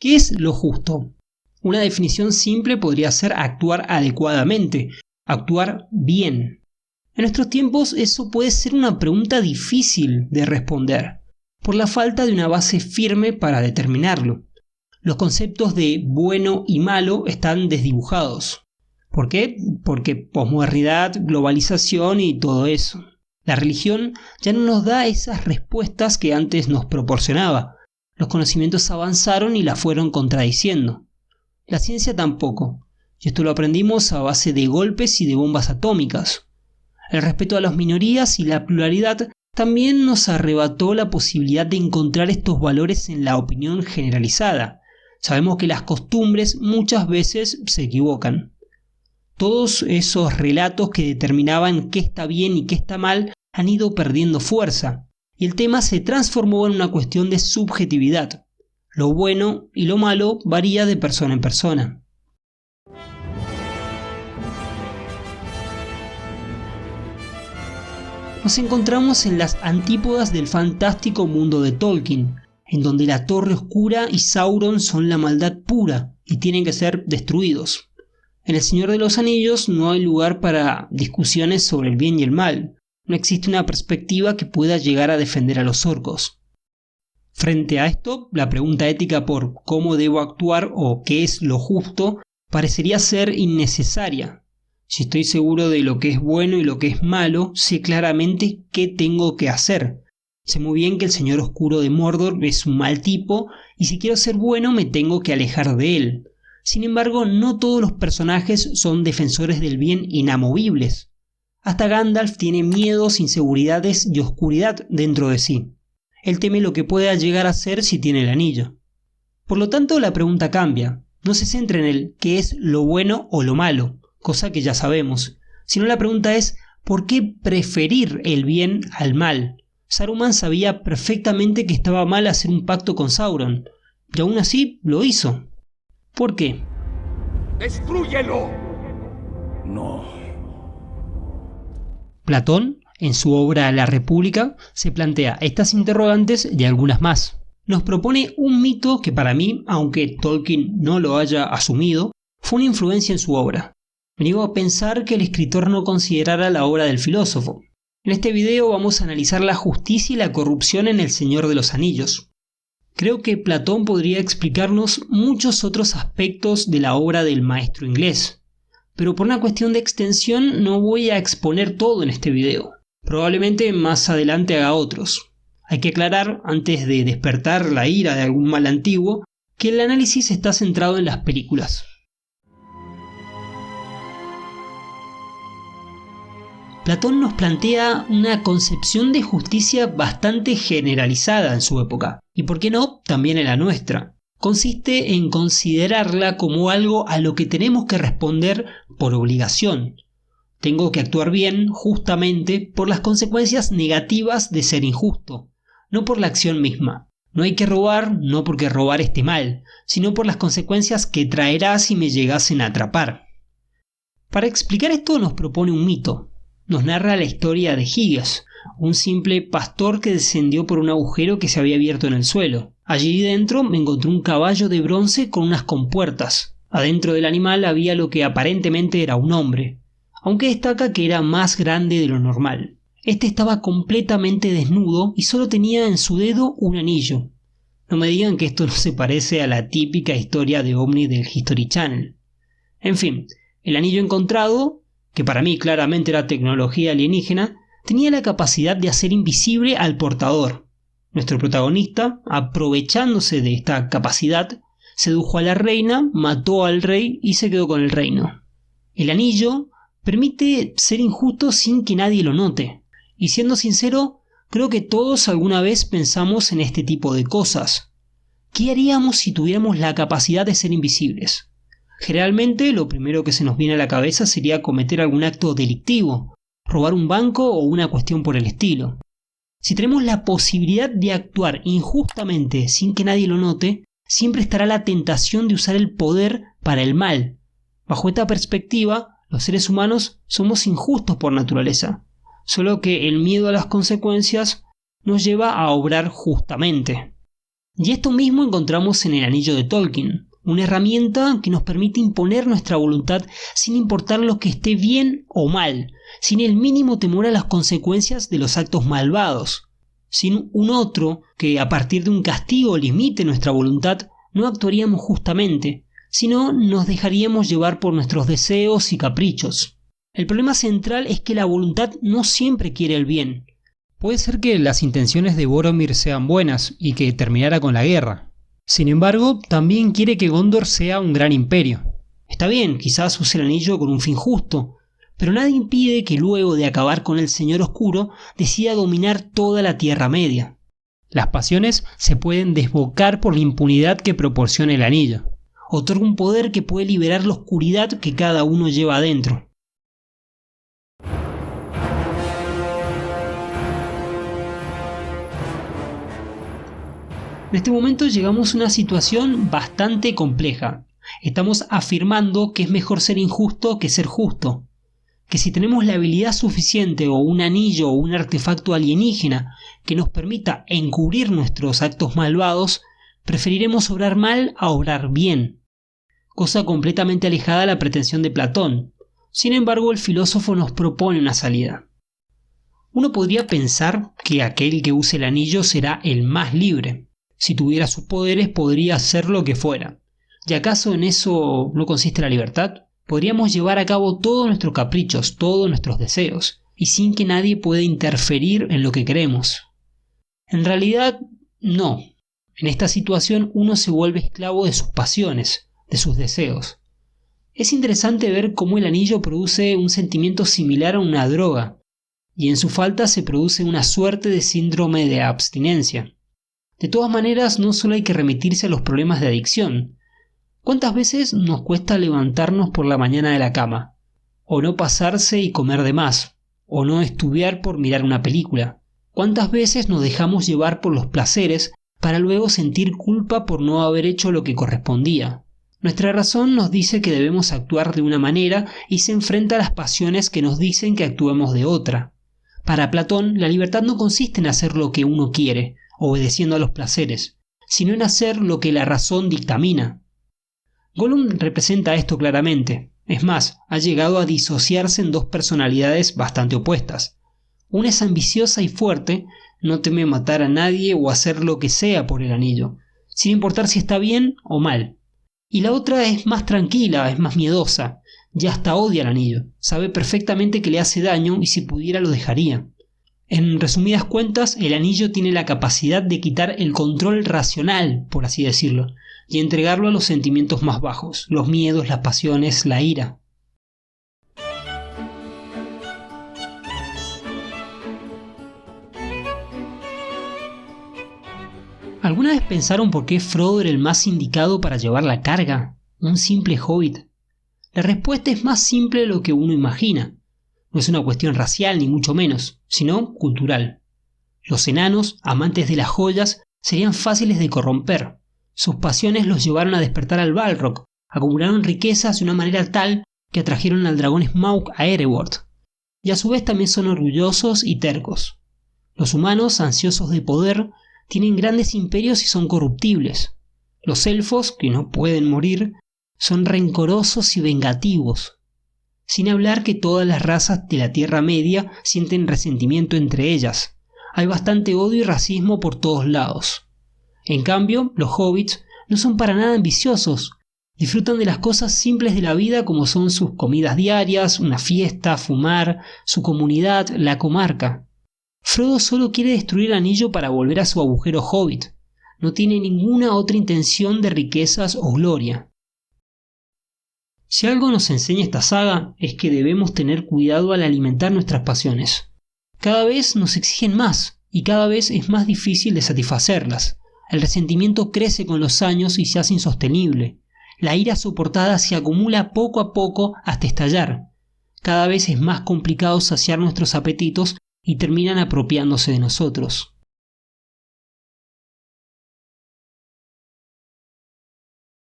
¿Qué es lo justo? Una definición simple podría ser actuar adecuadamente, actuar bien. En nuestros tiempos eso puede ser una pregunta difícil de responder, por la falta de una base firme para determinarlo. Los conceptos de bueno y malo están desdibujados. ¿Por qué? Porque posmodernidad, globalización y todo eso. La religión ya no nos da esas respuestas que antes nos proporcionaba. Los conocimientos avanzaron y la fueron contradiciendo. La ciencia tampoco, y esto lo aprendimos a base de golpes y de bombas atómicas. El respeto a las minorías y la pluralidad también nos arrebató la posibilidad de encontrar estos valores en la opinión generalizada. Sabemos que las costumbres muchas veces se equivocan. Todos esos relatos que determinaban qué está bien y qué está mal han ido perdiendo fuerza, y el tema se transformó en una cuestión de subjetividad. Lo bueno y lo malo varía de persona en persona. Nos encontramos en las antípodas del fantástico mundo de Tolkien, en donde la Torre Oscura y Sauron son la maldad pura y tienen que ser destruidos. En El Señor de los Anillos no hay lugar para discusiones sobre el bien y el mal. No existe una perspectiva que pueda llegar a defender a los orcos. Frente a esto, la pregunta ética por cómo debo actuar o qué es lo justo parecería ser innecesaria. Si estoy seguro de lo que es bueno y lo que es malo, sé claramente qué tengo que hacer. Sé muy bien que el Señor Oscuro de Mordor es un mal tipo y si quiero ser bueno me tengo que alejar de él. Sin embargo, no todos los personajes son defensores del bien inamovibles. Hasta Gandalf tiene miedos, inseguridades y oscuridad dentro de sí. Él teme lo que pueda llegar a ser si tiene el anillo. Por lo tanto, la pregunta cambia. No se centra en el qué es lo bueno o lo malo, cosa que ya sabemos, sino la pregunta es ¿por qué preferir el bien al mal? Saruman sabía perfectamente que estaba mal hacer un pacto con Sauron, y aún así lo hizo. ¿Por qué? ¡Destrúyelo! No. Platón, en su obra La República, se plantea estas interrogantes y algunas más. Nos propone un mito que para mí, aunque Tolkien no lo haya asumido, fue una influencia en su obra. Me niego a pensar que el escritor no considerara la obra del filósofo. En este video vamos a analizar la justicia y la corrupción en El Señor de los Anillos. Creo que Platón podría explicarnos muchos otros aspectos de la obra del maestro inglés, pero por una cuestión de extensión no voy a exponer todo en este video. Probablemente más adelante haga otros. Hay que aclarar, antes de despertar la ira de algún mal antiguo, que el análisis está centrado en las películas. Platón nos plantea una concepción de justicia bastante generalizada en su época, y por qué no, también en la nuestra. Consiste en considerarla como algo a lo que tenemos que responder por obligación. Tengo que actuar bien, justamente, por las consecuencias negativas de ser injusto, no por la acción misma. No hay que robar, no porque robar esté mal, sino por las consecuencias que traerá si me llegasen a atrapar. Para explicar esto nos propone un mito. Nos narra la historia de Giges, un simple pastor que descendió por un agujero que se había abierto en el suelo. Allí dentro me encontré un caballo de bronce con unas compuertas. Adentro del animal había lo que aparentemente era un hombre, aunque destaca que era más grande de lo normal. Este estaba completamente desnudo y solo tenía en su dedo un anillo. No me digan que esto no se parece a la típica historia de ovni del History Channel. En fin, el anillo encontrado, que para mí claramente era tecnología alienígena, tenía la capacidad de hacer invisible al portador. Nuestro protagonista, aprovechándose de esta capacidad, sedujo a la reina, mató al rey y se quedó con el reino. El anillo permite ser injusto sin que nadie lo note. Y siendo sincero, creo que todos alguna vez pensamos en este tipo de cosas. ¿Qué haríamos si tuviéramos la capacidad de ser invisibles? Generalmente lo primero que se nos viene a la cabeza sería cometer algún acto delictivo, robar un banco o una cuestión por el estilo. Si tenemos la posibilidad de actuar injustamente sin que nadie lo note, siempre estará la tentación de usar el poder para el mal. Bajo esta perspectiva, los seres humanos somos injustos por naturaleza, solo que el miedo a las consecuencias nos lleva a obrar justamente. Y esto mismo encontramos en el anillo de Tolkien, una herramienta que nos permite imponer nuestra voluntad sin importar lo que esté bien o mal, sin el mínimo temor a las consecuencias de los actos malvados, sin un otro que a partir de un castigo limite nuestra voluntad, no actuaríamos justamente, sino nos dejaríamos llevar por nuestros deseos y caprichos. El problema central es que la voluntad no siempre quiere el bien. Puede ser que las intenciones de Boromir sean buenas y que terminara con la guerra. Sin embargo, también quiere que Gondor sea un gran imperio. Está bien, quizás use el anillo con un fin justo, pero nada impide que luego de acabar con el Señor Oscuro decida dominar toda la Tierra Media. Las pasiones se pueden desbocar por la impunidad que proporciona el anillo. Otorga un poder que puede liberar la oscuridad que cada uno lleva adentro. En este momento llegamos a una situación bastante compleja. Estamos afirmando que es mejor ser injusto que ser justo. Que si tenemos la habilidad suficiente o un anillo o un artefacto alienígena que nos permita encubrir nuestros actos malvados, preferiremos obrar mal a obrar bien. Cosa completamente alejada de la pretensión de Platón. Sin embargo, el filósofo nos propone una salida. Uno podría pensar que aquel que use el anillo será el más libre. Si tuviera sus poderes podría hacer lo que fuera. ¿Y acaso en eso no consiste la libertad? Podríamos llevar a cabo todos nuestros caprichos, todos nuestros deseos, y sin que nadie pueda interferir en lo que queremos. En realidad, no. En esta situación uno se vuelve esclavo de sus pasiones, de sus deseos. Es interesante ver cómo el anillo produce un sentimiento similar a una droga, y en su falta se produce una suerte de síndrome de abstinencia. De todas maneras, no solo hay que remitirse a los problemas de adicción. ¿Cuántas veces nos cuesta levantarnos por la mañana de la cama? O no pasarse y comer de más, o no estudiar por mirar una película. ¿Cuántas veces nos dejamos llevar por los placeres para luego sentir culpa por no haber hecho lo que correspondía? Nuestra razón nos dice que debemos actuar de una manera y se enfrenta a las pasiones que nos dicen que actuemos de otra. Para Platón, la libertad no consiste en hacer lo que uno quiere, obedeciendo a los placeres, sino en hacer lo que la razón dictamina. Gollum representa esto claramente. Es más, ha llegado a disociarse en dos personalidades bastante opuestas. Una es ambiciosa y fuerte, no teme matar a nadie o hacer lo que sea por el anillo, sin importar si está bien o mal. Y la otra es más tranquila, es más miedosa, ya hasta odia el anillo, sabe perfectamente que le hace daño y si pudiera lo dejaría. En resumidas cuentas, el anillo tiene la capacidad de quitar el control racional, por así decirlo, y entregarlo a los sentimientos más bajos, los miedos, las pasiones, la ira. ¿Alguna vez pensaron por qué Frodo era el más indicado para llevar la carga? Un simple hobbit. La respuesta es más simple de lo que uno imagina. No es una cuestión racial ni mucho menos, sino cultural. Los enanos, amantes de las joyas, serían fáciles de corromper. Sus pasiones los llevaron a despertar al Balrog, acumularon riquezas de una manera tal que atrajeron al dragón Smaug a Erebor, y a su vez también son orgullosos y tercos. Los humanos, ansiosos de poder, tienen grandes imperios y son corruptibles. Los elfos, que no pueden morir, son rencorosos y vengativos. Sin hablar que todas las razas de la Tierra Media sienten resentimiento entre ellas. Hay bastante odio y racismo por todos lados. En cambio, los hobbits no son para nada ambiciosos. Disfrutan de las cosas simples de la vida como son sus comidas diarias, una fiesta, fumar, su comunidad, la comarca. Frodo solo quiere destruir el anillo para volver a su agujero hobbit. No tiene ninguna otra intención de riquezas o gloria. Si algo nos enseña esta saga es que debemos tener cuidado al alimentar nuestras pasiones. Cada vez nos exigen más y cada vez es más difícil de satisfacerlas. El resentimiento crece con los años y se hace insostenible. La ira soportada se acumula poco a poco hasta estallar. Cada vez es más complicado saciar nuestros apetitos y terminan apropiándose de nosotros.